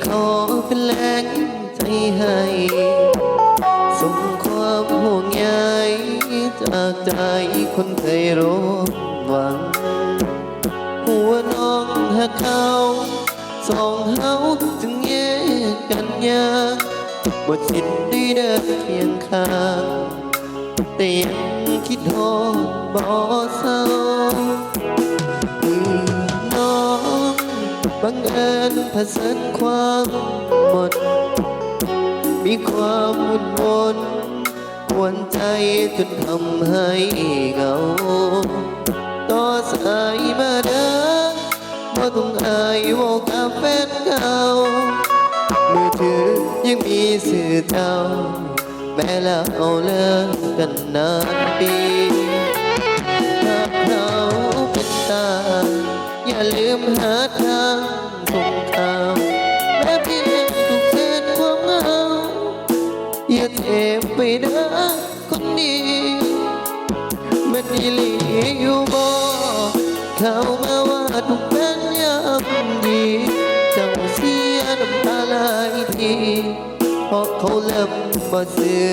ขอเป็นแรงใจให้ส่งความห่วงใยจากใจคนเคยร่วมหวังหัวน้องหากเขาสองเฮาจึงแยกกันยากบ่ชิดได้เดินเคียงข้างแต่ยังคิดฮอดบ่เศร้าน้องบังเอิญผสานความหมดมีความวุ่นวนกวนใจจนทำให้เหงาต่อสายมาเด้อบ่ต้องอายเว่ากับแฟนเก่ามือถือยังมีสื่อเจ้าแม้แล้วเอาเลิกกันนานปีหากเราเป็นตาอย่าลืมหาทางส่งข่าวแม้เพียงทุกเส้นความเหงาอย่าเทไปเด้อคนดีมันอีหลีอยู่บ่เข้ามาว่าทุกเป็นยามดีเจ้าเสียน้ำตาหลายทีเพราะเขาเริ่มบ่ซื้อ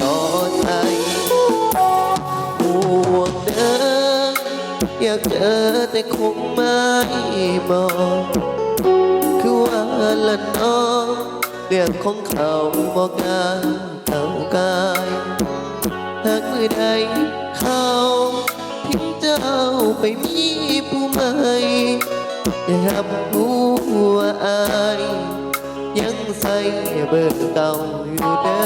ต่อใจห่วงเดินอยากเจอแต่คงไม่บอกคือว่าละน้องเรื่องของเขาบอกงานเท่ากายหากมือใดเขาทิ้งเจ้าไปมีผู้ใหม่อย่ารับรู้ว่าอายยังใส่เบอร์เก่าอยู่เด้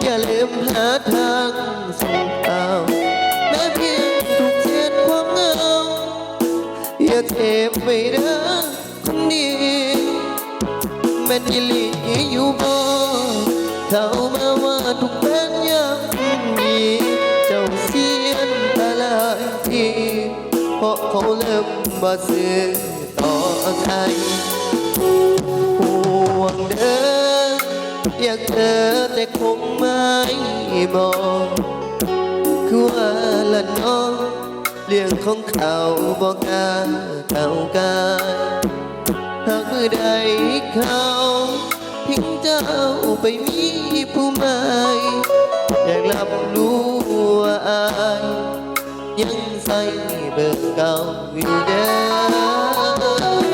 อย่าลืมหาทางส่งข่าวแม้เพียงทุกเช็ดความเหงาอย่าเทไปเด้อคนดีแม่นอีหลีอยู่บ่เข้ามาว่าทุกเป็นยังมีเจ้าเสียนตาลายทีเพราะเขาเริ่มบ่ซื้อต่อใครห่วงเด้ออยากเจอแต่คงไม่บอกคือว่าละน้องเรื่องของเขาบอกกล้าเท่ากายหากมือใดเขาทิ้งเจ้าไปมีผู้ใหม่อยากรับรู้ว่าอายยังใส่เบอร์เก่าอยู่เด้อ